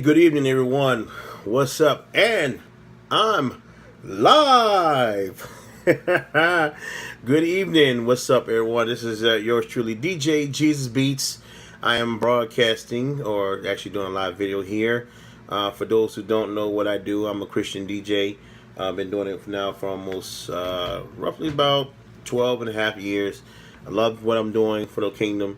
Good evening, everyone. What's up? And I'm live. Good evening. What's up, everyone? This is yours truly, DJ Jesus Beats. I am broadcasting, or actually doing a live video here. For those who don't know what I do, I'm a Christian DJ. I've been doing it now for almost roughly about 12 and a half years. I love what I'm doing for the kingdom.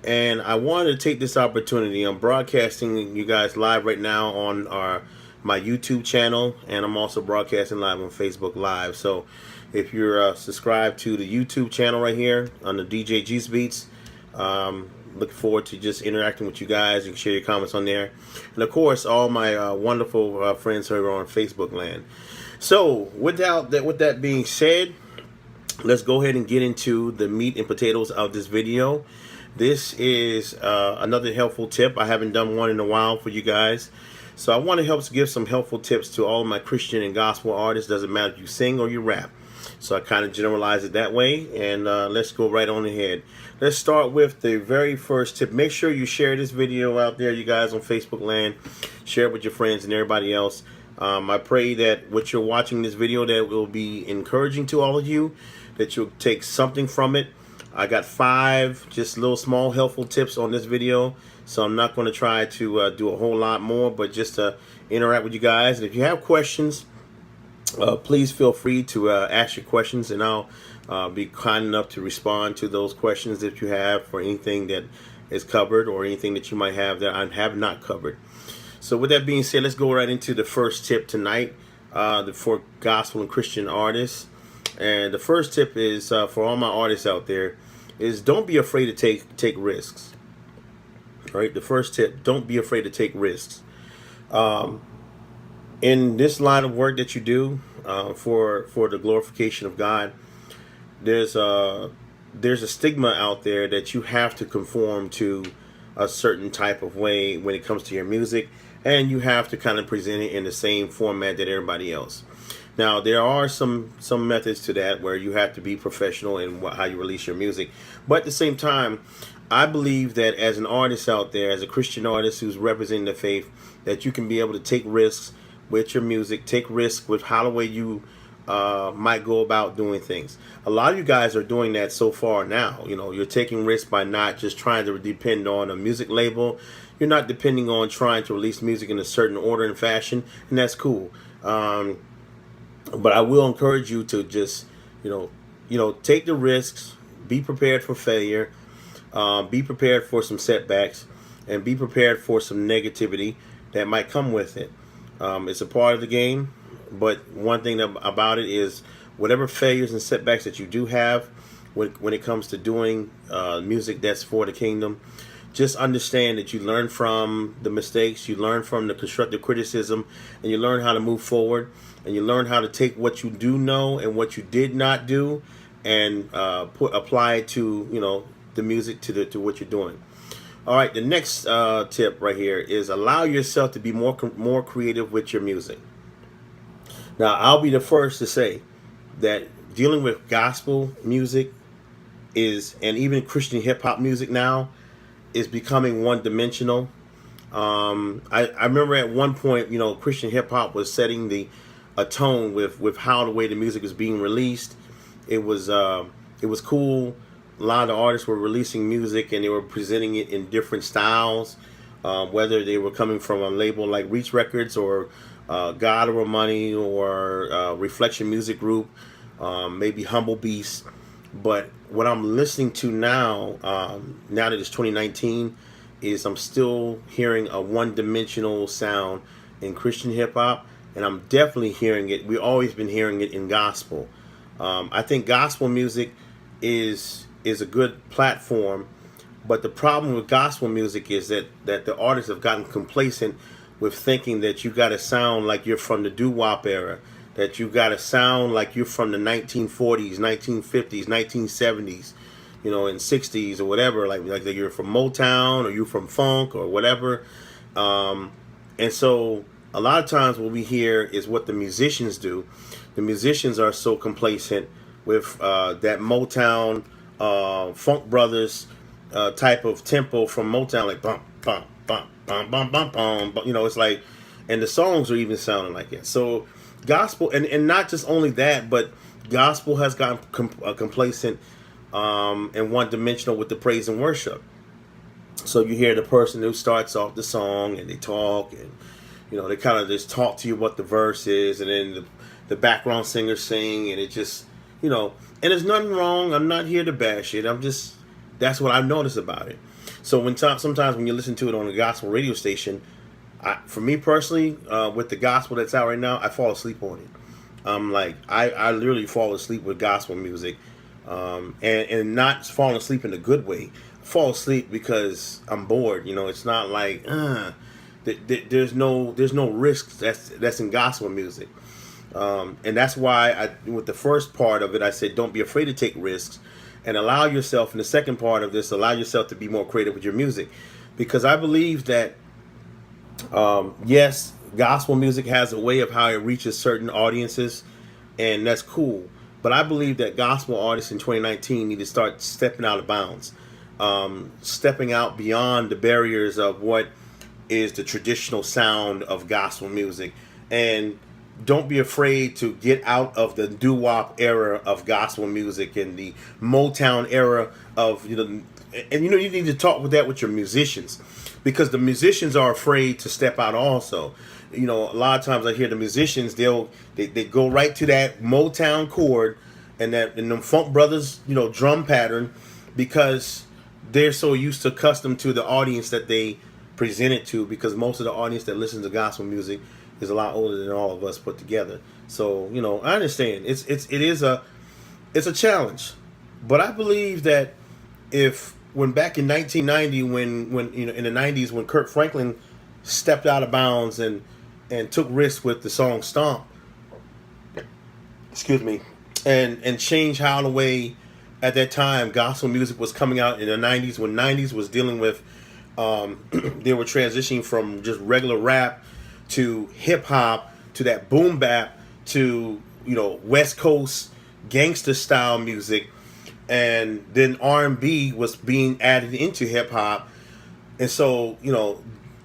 And I wanted to take this opportunity. I'm broadcasting you guys live right now on my YouTube channel, and I'm also broadcasting live on Facebook Live. So if you're subscribed to the YouTube channel right here on the DJ Jesus Beats, looking forward to just interacting with you guys. You can share your comments on there, and of course all my wonderful friends who are on Facebook land. So with that being said, let's go ahead and get into the meat and potatoes of this video. This is another helpful tip. I haven't done one in a while for you guys. So I want to help give some helpful tips to all my Christian and gospel artists. Doesn't matter if you sing or you rap. So I kind of generalize it that way. And let's go right on ahead. Let's start with the very first tip. Make sure you share this video out there, you guys, on Facebook land. Share it with your friends and everybody else. I pray that what you're watching this video, that will be encouraging to all of you, that you'll take something from it. I got 5 just little small helpful tips on this video, so I'm not going to try to do a whole lot more, but just to interact with you guys. And if you have questions, please feel free to ask your questions, and I'll be kind enough to respond to those questions that you have for anything that is covered or anything that you might have that I have not covered. So with that being said, let's go right into the first tip tonight for gospel and Christian artists. And the first tip is for all my artists out there, is don't be afraid to take risks. All right, the first tip: don't be afraid to take risks. In this line of work that you do for the glorification of God, there's a stigma out there that you have to conform to a certain type of way when it comes to your music, and you have to kind of present it in the same format that everybody else. Now, there are some methods to that where you have to be professional in how you release your music. But at the same time, I believe that as an artist out there, as a Christian artist who's representing the faith, that you can be able to take risks with your music, take risks with how the way you might go about doing things. A lot of you guys are doing that so far now. You know, you're taking risks by not just trying to depend on a music label. You're not depending on trying to release music in a certain order and fashion, and that's cool. But I will encourage you to just, take the risks, be prepared for failure, be prepared for some setbacks, and be prepared for some negativity that might come with it. It's a part of the game, but one thing about it is whatever failures and setbacks that you do have when it comes to doing music that's for the kingdom, just understand that you learn from the mistakes, you learn from the constructive criticism, and you learn how to move forward, and you learn how to take what you do know and what you did not do and apply it to, the music, to what you're doing. All right, the next tip right here is allow yourself to be more creative with your music. Now, I'll be the first to say that dealing with gospel music and even Christian hip-hop music now, is becoming one-dimensional. I remember at one point, Christian hip-hop was setting a tone with how the way the music was being released. It was cool. A lot of the artists were releasing music and they were presenting it in different styles, whether they were coming from a label like Reach Records or God Over Money or Reflection Music Group, maybe Humble Beast. But what I'm listening to now, now that it's 2019, is I'm still hearing a one-dimensional sound in Christian hip-hop, and I'm definitely hearing it. We've always been hearing it in gospel. I think gospel music is a good platform, but the problem with gospel music is that the artists have gotten complacent with thinking that you got to sound like you're from the doo-wop era, that you got to sound like you're from the 1940s, 1950s, 1970s, and 60s or whatever, like you're from Motown or you're from funk or whatever. And so a lot of times what we hear is what the musicians do. The musicians are so complacent with that Motown, Funk Brothers type of tempo from Motown, like bump, bump, bum, bum, bum, bum, bum. But, it's like, and the songs are even sounding like it. So gospel, and not just only that, but gospel has gotten complacent and one dimensional with the praise and worship. So you hear the person who starts off the song and they talk and they kind of just talk to you what the verse is, and then the background singers sing, and it just and there's nothing wrong. I'm not here to bash it. That's what I've noticed about it. So sometimes when you listen to it on a gospel radio station, for me personally, with the gospel that's out right now, I fall asleep on it. I literally fall asleep with gospel music, and not falling asleep in a good way. I fall asleep because I'm bored. It's not like there's no risk that's in gospel music, and that's why with the first part of it, I said don't be afraid to take risks, and allow yourself. In the second part of this, allow yourself to be more creative with your music, because I believe that yes, gospel music has a way of how it reaches certain audiences, and that's cool. But I believe that gospel artists in 2019 need to start stepping out of bounds, stepping out beyond the barriers of what is the traditional sound of gospel music, and don't be afraid to get out of the doo-wop era of gospel music and the Motown era of and you need to talk with that with your musicians, because the musicians are afraid to step out also. A lot of times I hear the musicians, they go right to that Motown chord and them Funk Brothers drum pattern, because they're so used to accustomed to the audience that they present it to, because most of the audience that listens to gospel music is a lot older than all of us put together. So I understand it is a challenge, but I believe that when back in 1990, when in the 90s, when Kirk Franklin stepped out of bounds and took risks with the song Stomp, excuse me, and changed how the way at that time gospel music was coming out in the 90s, when 90s was dealing with they were transitioning from just regular rap to hip hop to that boom bap to West Coast gangster style music, and then R&B was being added into hip hop, and so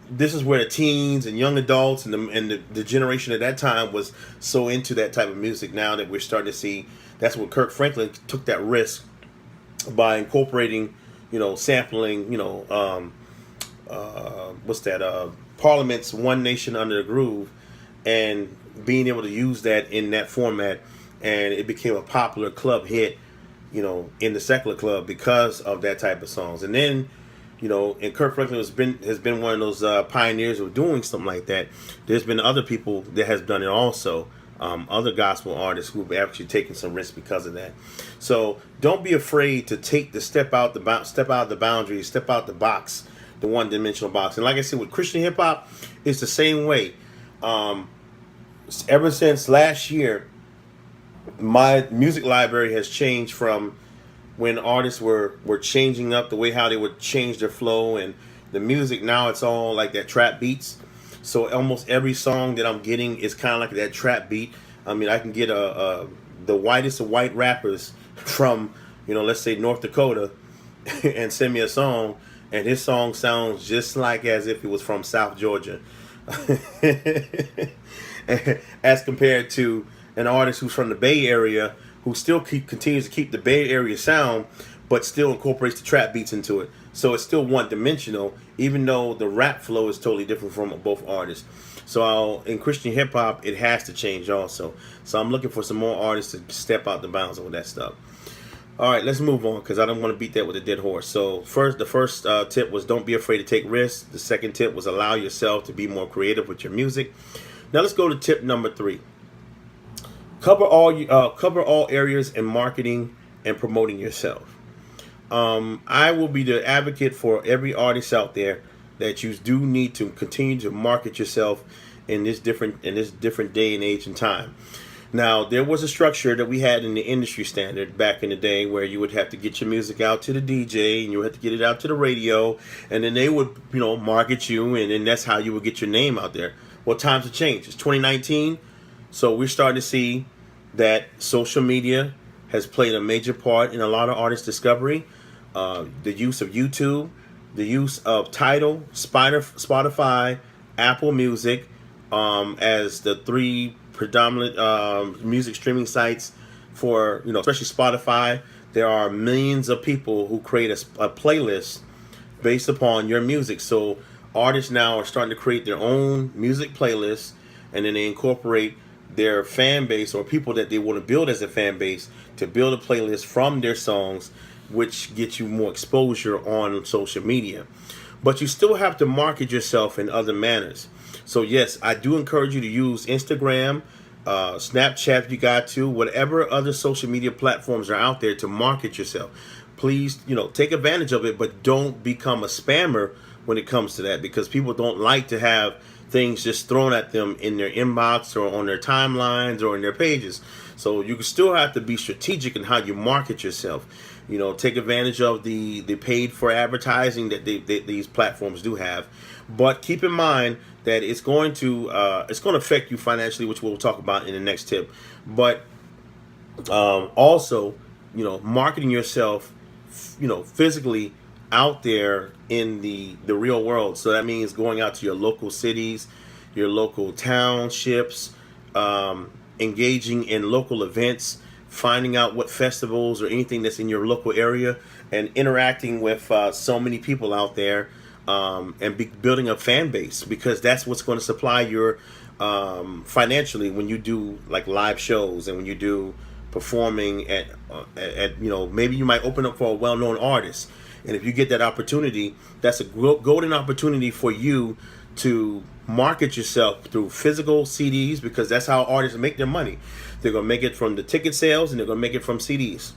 this is where the teens and young adults and the generation at that time was so into that type of music. Now that we're starting to see, that's when Kirk Franklin took that risk by incorporating sampling Parliament's One Nation Under the Groove, and being able to use that in that format, and it became a popular club hit in the secular club because of that type of songs. And then and Kirk Franklin has been one of those pioneers of doing something like that. There's been other people that has done it also, other gospel artists who've actually taken some risks because of that. So don't be afraid to take the step out the boundaries, step out the box, the one-dimensional box. And like I said, with Christian hip hop, it's the same way. Ever since last year, my music library has changed from when artists were changing up the way how they would change their flow and the music. Now it's all like that trap beats. So almost every song that I'm getting is kind of like that trap beat. I mean, I can get the whitest of white rappers from let's say North Dakota and send me a song, and his song sounds just like as if it was from South Georgia, as compared to an artist who's from the Bay Area who still continues to keep the Bay Area sound, but still incorporates the trap beats into it. So it's still one-dimensional, even though the rap flow is totally different from both artists. So in Christian hip hop, it has to change also. So I'm looking for some more artists to step out the bounds of that stuff. All right, let's move on, because I don't want to beat that with a dead horse. So the first tip was don't be afraid to take risks. The second tip was allow yourself to be more creative with your music. Now let's go to tip number 3. Cover all areas in marketing and promoting yourself. I will be the advocate for every artist out there that you do need to continue to market yourself in this different day and age and time. Now, there was a structure that we had in the industry standard back in the day where you would have to get your music out to the DJ and you would have to get it out to the radio, and then they would, market you, and then that's how you would get your name out there. Well, times have changed. It's 2019, so we're starting to see that social media has played a major part in a lot of artist discovery. The use of YouTube, the use of Tidal, Spotify, Apple Music as the three predominant music streaming sites for, especially Spotify. There are millions of people who create a playlist based upon your music. So artists now are starting to create their own music playlists, and then they incorporate their fan base or people that they want to build as a fan base to build a playlist from their songs, which gets you more exposure on social media. But you still have to market yourself in other manners. So yes, I do encourage you to use Instagram, Snapchat if you got to, whatever other social media platforms are out there to market yourself. Please, take advantage of it, but don't become a spammer when it comes to that, because people don't like to have things just thrown at them in their inbox or on their timelines or in their pages. So you still have to be strategic in how you market yourself. Take advantage of the paid for advertising that these platforms do have, but keep in mind that it's going to affect you financially, which we'll talk about in the next tip. But also, marketing yourself, physically out there in the real world. So that means going out to your local cities, your local townships, engaging in local events, finding out what festivals or anything that's in your local area, and interacting with so many people out there, and building a fan base, because that's what's going to supply your financially when you do like live shows and when you do performing at maybe you might open up for a well-known artist. And if you get that opportunity, that's a golden opportunity for you to market yourself through physical CDs, because that's how artists make their money. They're going to make it from the ticket sales, and they're going to make it from CDs.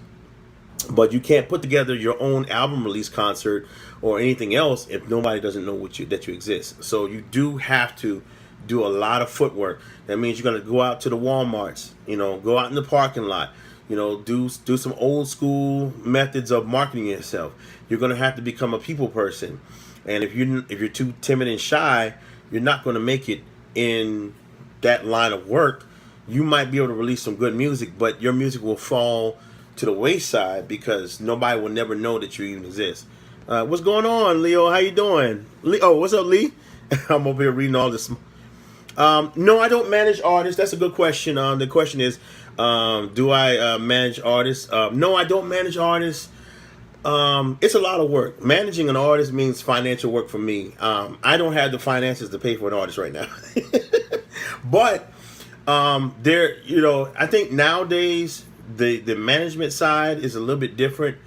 But you can't put together your own album release concert or anything else if nobody doesn't know that you exist. So you do have to do a lot of footwork. That means you're going to go out to the Walmarts, go out in the parking lot, do some old school methods of marketing yourself. You're going to have to become a people person. And if you're too timid and shy, you're not going to make it in that line of work. You might be able to release some good music, but your music will fall to the wayside because nobody will never know that you even exist. What's going on, Leo? How you doing? What's up, Lee? I'm over here reading all this. No, I don't manage artists. That's a good question. The question is, do I manage artists? No, I don't manage artists. It's a lot of work. Managing an artist means financial work for me. I don't have the finances to pay for an artist right now. But I think nowadays the management side is a little bit different.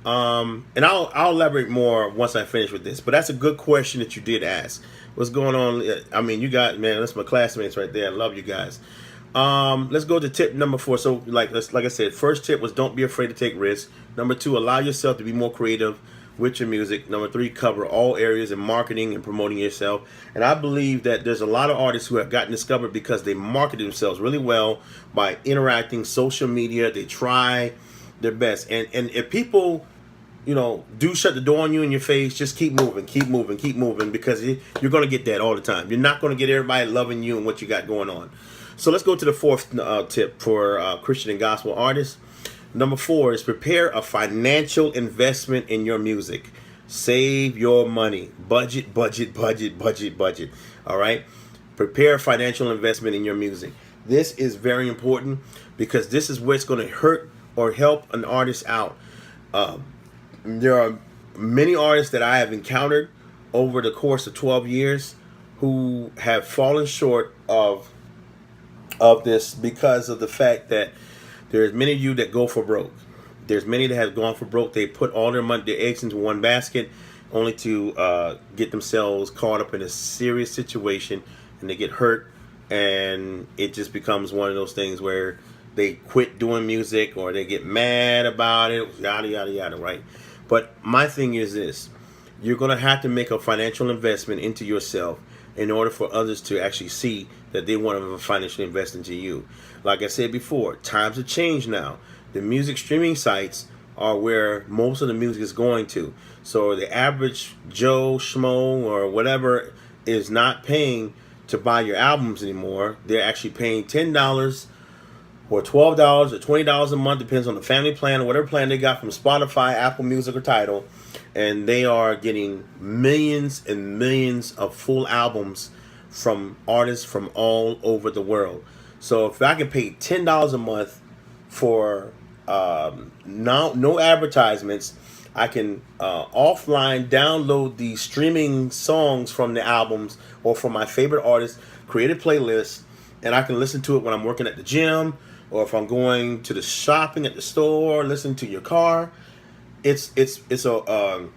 And I'll elaborate more once I finish with this. But that's a good question that you did ask. What's going on? I mean, you guys, man, that's my classmates right there. I love you guys. Let's go to tip number 4. So like I said, first tip was don't be afraid to take risks. Number 2, allow yourself to be more creative with your music. Number 3, cover all areas in marketing and promoting yourself. And I believe that there's a lot of artists who have gotten discovered because they market themselves really well by interacting social media. They try their best. And if people, do shut the door on you in your face, just keep moving, because you're going to get that all the time. You're not going to get everybody loving you and what you got going on. So let's go to the 4th tip for Christian and gospel artists. Number 4 is prepare a financial investment in your music. Save your money. Budget. All right? Prepare a financial investment in your music. This is very important because this is what's going to hurt or help an artist out. There are many artists that I have encountered over the course of 12 years who have fallen short of this because of the fact that there's many of you that go for broke. There's many that have gone for broke. They put all their money, their eggs into one basket, only to get themselves caught up in a serious situation, and they get hurt, and it just becomes one of those things where they quit doing music or they get mad about it, yada, yada, yada, right? But my thing is this. You're going to have to make a financial investment into yourself in order for others to actually see that they want to financially invest into you. Like I said before, times have changed now. The music streaming sites are where most of the music is going to. So the average Joe, Schmo, or whatever is not paying to buy your albums anymore. They're actually paying $10 or $12 or $20 a month, depends on the family plan or whatever plan they got from Spotify, Apple Music, or Tidal, and they are getting millions and millions of full albums from artists from all over the world. So if I can pay $10 a month for no advertisements, I can offline download the streaming songs from the albums or from my favorite artists, create a playlist, and I can listen to it when I'm working at the gym or if I'm going to the shopping at the store, listen to your car. It's probably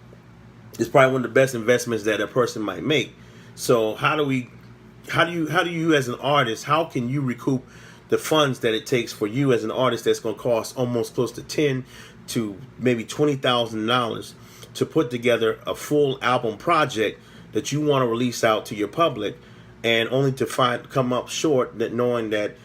one of the best investments that a person might make. So how do you as an artist, how can you recoup the funds that it takes for you as an artist that's going to cost almost close to $10 to maybe $20,000 to put together a full album project that you want to release out to your public, and only to come up short that knowing that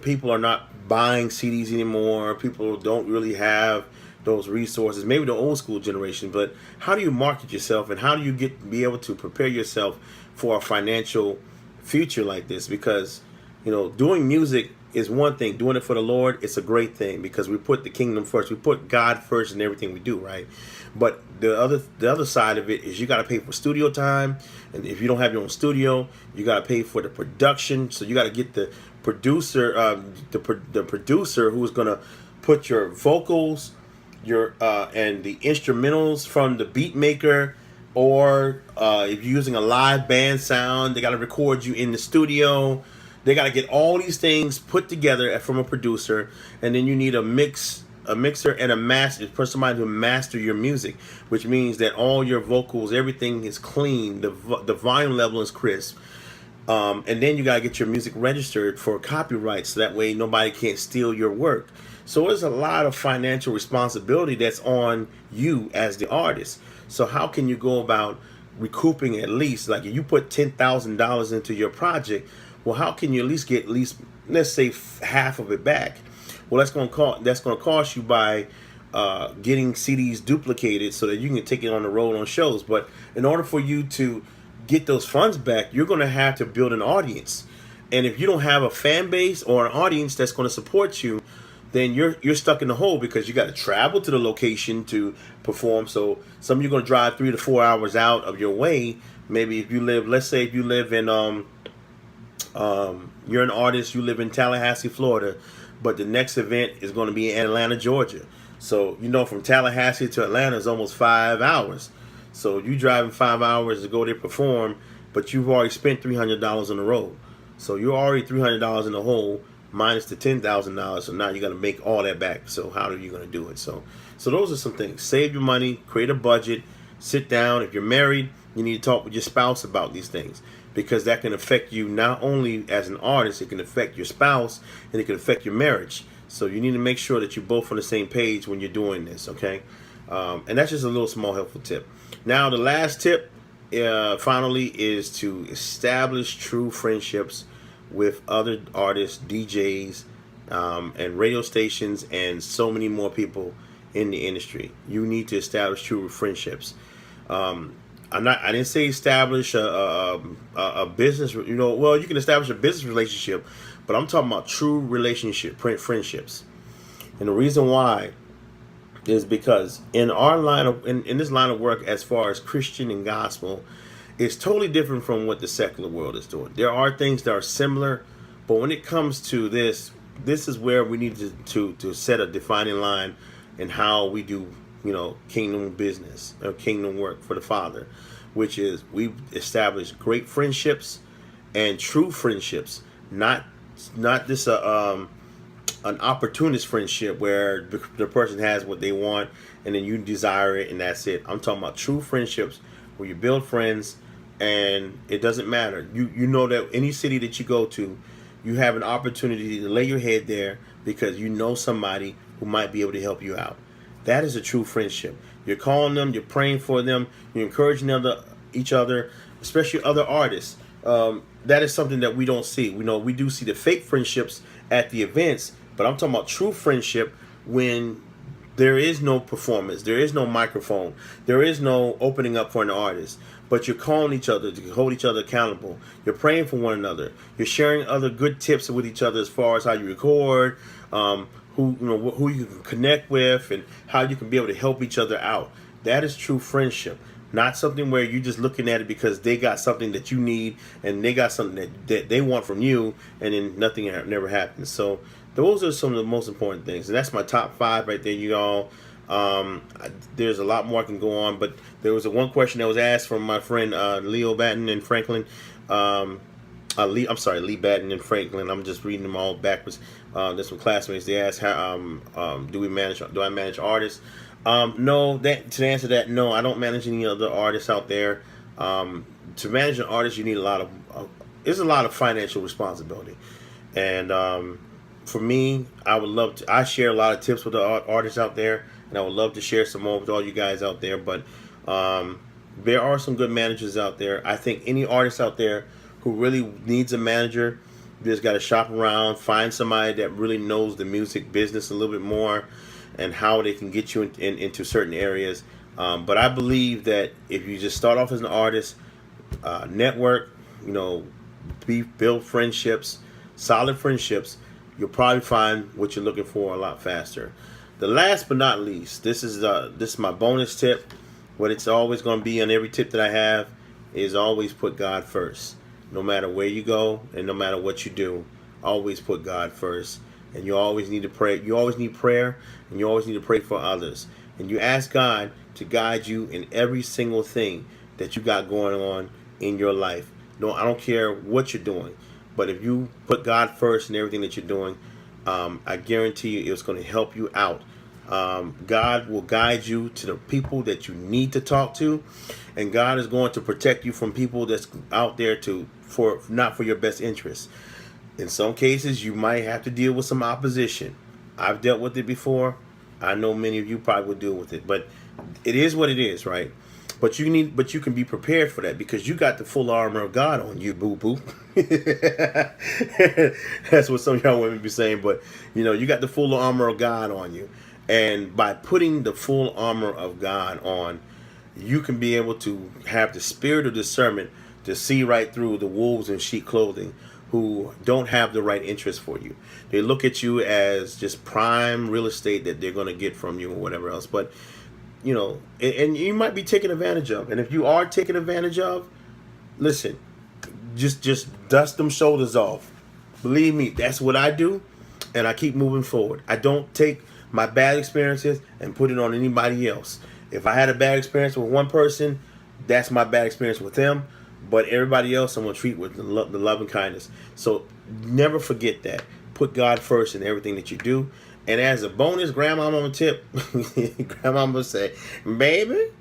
people are not buying CDs anymore. People don't really have those resources. Maybe the old school generation, but how do you market yourself, and how do you be able to prepare yourself for a financial future like this? Because doing music is one thing. Doing it for the Lord, it's a great thing because we put the kingdom first. We put God first in everything we do, right? But the other side of it is you got to pay for studio time, and if you don't have your own studio, you got to pay for the production. So you got to get the producer, the producer who's gonna put your vocals, your and the instrumentals from the beat maker, or if you're using a live band sound, they got to record you in the studio. They got to get all these things put together from a producer, and then you need a mixer and a master for somebody to master your music, which means that all your vocals, everything is clean, the volume level is crisp, and then you got to get your music registered for copyright, so that way nobody can't steal your work. So there's a lot of financial responsibility that's on you as the artist. So how can you go about recouping, at least, like if you put $10,000 into your project? Well, how can you at least get let's say half of it back? Well, that's going to cost you by getting CDs duplicated so that you can take it on the road on shows. But in order for you to get those funds back, you're going to have to build an audience. And if you don't have a fan base or an audience that's going to support you, then you're stuck in the hole, because you got to travel to the location to perform. So some of you are going to drive 3 to 4 hours out of your way. Maybe if you live, let's say if you live in you're an artist, you live in Tallahassee, Florida, but the next event is going to be in Atlanta, Georgia. So from Tallahassee to Atlanta is almost 5 hours. So you driving 5 hours to go there perform, but you've already spent $300 on the road. So you're already $300 in the hole, minus the $10,000. So now you got to make all that back. So how are you going to do it? So those are some things. Save your money, create a budget, sit down. If you're married, you need to talk with your spouse about these things, because that can affect you not only as an artist, it can affect your spouse, and it can affect your marriage. So you need to make sure that you're both on the same page when you're doing this, okay? And that's just a little small helpful tip. Now, the last tip, finally, is to establish true friendships with other artists, DJs, and radio stations, and so many more people in the industry. You need to establish true friendships. I didn't say establish a business. Well, you can establish a business relationship, but I'm talking about true friendships. And the reason why is because in our in this line of work, as far as Christian and gospel, it's totally different from what the secular world is doing. There are things that are similar, but when it comes to this is where we need to set a defining line in how we do kingdom business or kingdom work for the Father, which is we establish great friendships and true friendships, not this an opportunist friendship where the person has what they want and then you desire it and that's it. I'm talking about true friendships where you build friends and it doesn't matter. You know that any city that you go to, you have an opportunity to lay your head there because you know somebody who might be able to help you out. That is a true friendship. You're calling them, you're praying for them, you're encouraging each other, especially other artists. That is something that we don't see. We do see the fake friendships at the events, but I'm talking about true friendship when there is no performance, there is no microphone, there is no opening up for an artist. But you're calling each other to hold each other accountable. You're praying for one another. You're sharing other good tips with each other as far as how you record, who you can connect with, and how you can be able to help each other out. That is true friendship. Not something where you're just looking at it because they got something that you need and they got something that they want from you, and then nothing never happens. So those are some of the most important things, and that's my top 5 right there, you all. There's a lot more I can go on, but there was one question that was asked from my friend Leo Batten and Franklin. Lee Batten and Franklin. I'm just reading them all backwards. There's some classmates. They asked, "How do I manage artists?" No. To answer that, no, I don't manage any other artists out there. To manage an artist, you need there's a lot of financial responsibility, and for me, I share a lot of tips with the artists out there, and I would love to share some more with all you guys out there. But there are some good managers out there. I think any artist out there who really needs a manager, you just got to shop around, find somebody that really knows the music business a little bit more and how they can get you into certain areas. But I believe that if you just start off as an artist, network, build friendships, solid friendships, you'll probably find what you're looking for a lot faster. The last but not least, this is my bonus tip. What it's always going to be on every tip that I have is always put God first. No matter where you go and no matter what you do, always put God first. And you always need to pray. You always need prayer, and you always need to pray for others. And you ask God to guide you in every single thing that you got going on in your life. No, I don't care what you're doing, but if you put God first in everything that you're doing, I guarantee you it's going to help you out. God will guide you to the people that you need to talk to, and God is going to protect you from people that's out there not for your best interest. In some cases, you might have to deal with some opposition. I've dealt with it before. I know many of you probably will deal with it, but it is what it is, right? But you can be prepared for that because you got the full armor of God on you, boo boo. That's what some of y'all women be saying, but you got the full armor of God on you. And by putting the full armor of God on, you can be able to have the spirit of discernment to see right through the wolves in sheep clothing who don't have the right interest for you. They look at you as just prime real estate that they're going to get from you or whatever else. But, and you might be taken advantage of. And if you are taken advantage of, listen, just dust them shoulders off. Believe me, that's what I do. And I keep moving forward. I don't take my bad experiences and put it on anybody else. If I had a bad experience with one person, that's my bad experience with them. But everybody else I'm going to treat with the love and kindness. So never forget that. Put God first in everything that you do. And as a bonus, grandmama tip, grandmama say, baby,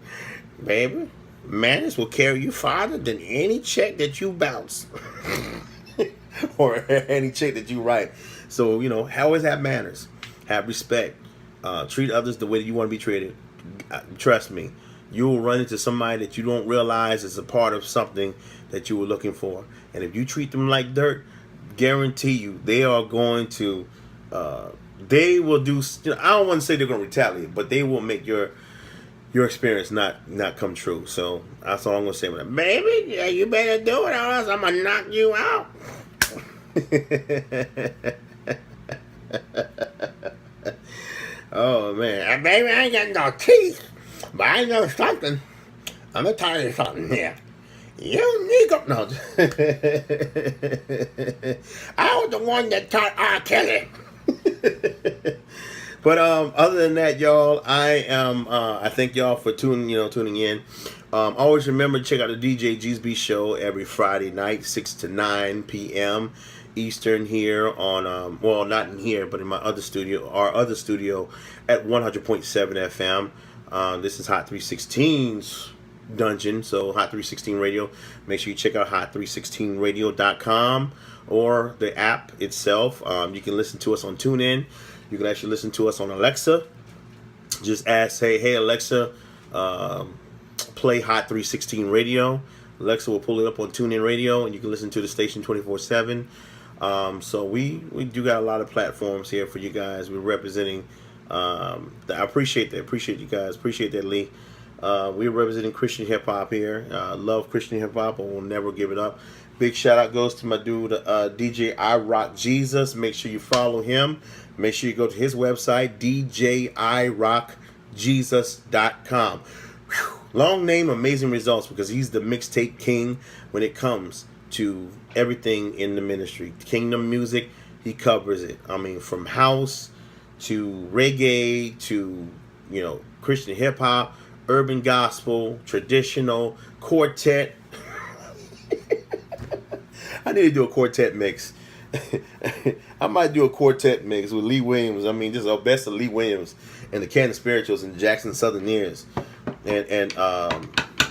manners will carry you farther than any check that you bounce. Or any check that you write. So, always have manners. Have respect. Treat others the way that you want to be treated. Trust me, you will run into somebody that you don't realize is a part of something that you were looking for. And if you treat them like dirt, guarantee you they are going to, they will do, I don't want to say they're going to retaliate, but they will make your experience not come true. So that's all I'm going to say with that. Baby, yeah, you better do it or else I'm going to knock you out. Oh man, baby, I ain't got no teeth, but I know something. I'm gonna tell you something here. You nigga, no. I was the one that taught R. Kelly. But other than that, y'all, I thank y'all for tuning in. Always remember to check out the DJ GSB show every Friday night, 6 to 9 p.m. Eastern here on well, not in here, but in our other studio at 100.7 FM. This is Hot 316's dungeon, so Hot 316 Radio. Make sure you check out hot316radio.com or the app itself. You can listen to us on TuneIn. You can actually listen to us on Alexa. Just ask, hey Alexa, play Hot 316 Radio. Alexa will pull it up on TuneIn Radio, and you can listen to the station 24/7. So we do got a lot of platforms here for you guys. We're representing I appreciate that. Appreciate you guys. Appreciate that, Lee. We're representing Christian hip hop here. Love Christian hip hop. I will never give it up. Big shout out goes to my dude DJ I Rock Jesus. Make sure you follow him. Make sure you go to his website DJIRockJesus.com. Long name, amazing results, because he's the mixtape king when it comes to everything in the ministry. Kingdom music, he covers it. I mean, from house to reggae to, you know, Christian hip hop, urban gospel, traditional, quartet. I need to do a quartet mix. I might do a quartet mix with Lee Williams. I mean, just a best of Lee Williams and the Canton Spirituals and Jackson Southerneers and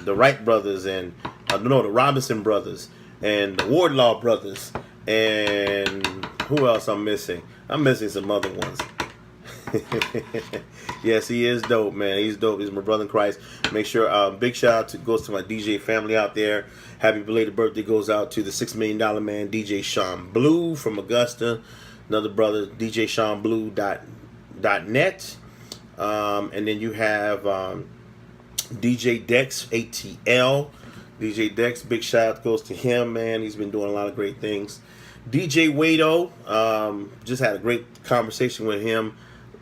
the Wright brothers and the Robinson brothers and the Wardlaw brothers and who else I'm missing? I'm missing some other ones. Yes, he is dope, man. He's dope. He's my brother in Christ. Make sure big shout out goes to my DJ family out there. Happy belated birthday goes out to the $6 Million man, DJ Sean Blue from Augusta. Another brother, DJ SeanBlue.net. And then you have DJ Dex ATL. DJ Dex, big shout out goes to him, man. He's been doing a lot of great things. DJ Wado, just had a great conversation with him.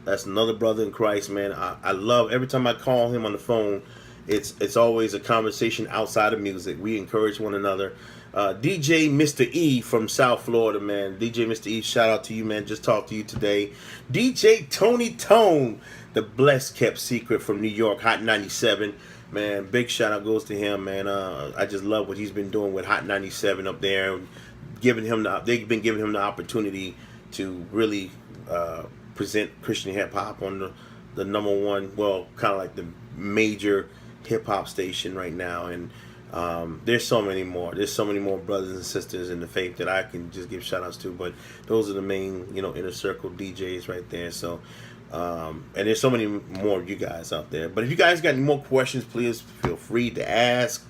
That's another brother in Christ, man. I love every time I call him on the phone. It's always a conversation outside of music. We encourage one another. DJ Mr. E from South Florida, man. DJ Mr. E, shout out to you, man. Just talked to you today. DJ Tony Tone, the blessed kept secret from New York, Hot 97. Man, big shout out goes to him, man. I just love what he's been doing with Hot 97 up there. They've been giving him the opportunity to really present Christian hip hop on the number one, well, kind of like the major hip hop station right now. And there's so many more. There's so many more brothers and sisters in the faith that I can just give shout outs to. But those are the main, inner circle DJs right there. So, and there's so many more of you guys out there. But if you guys got any more questions, please feel free to ask.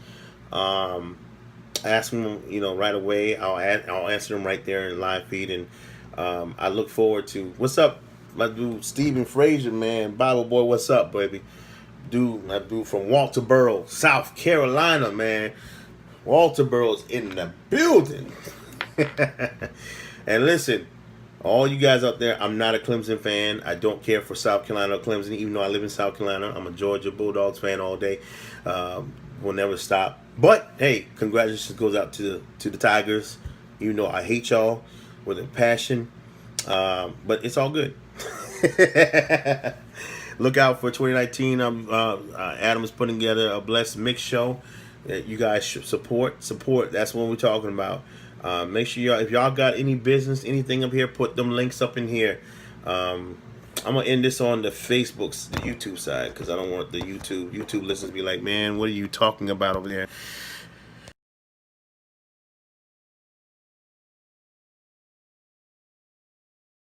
Ask them, right away. I'll answer them right there in live feed. And I look forward to, what's up, my dude Stephen Frazier, man, Bible boy, what's up, baby? My dude from Walterboro, South Carolina, man. Walterboro's in the building. And listen, all you guys out there, I'm not a Clemson fan. I don't care for South Carolina or Clemson, even though I live in South Carolina. I'm a Georgia Bulldogs fan all day. Will never stop. But hey, congratulations goes out to the Tigers. Even though I hate y'all with a passion, but it's all good. Look out for 2019. Adam is putting together a blessed mix show that you guys should support. That's what we're talking about. Make sure if y'all got any business, anything up here, put them links up in here. I'm gonna end this on the YouTube side, because I don't want the YouTube listeners to be like, man, what are you talking about over there?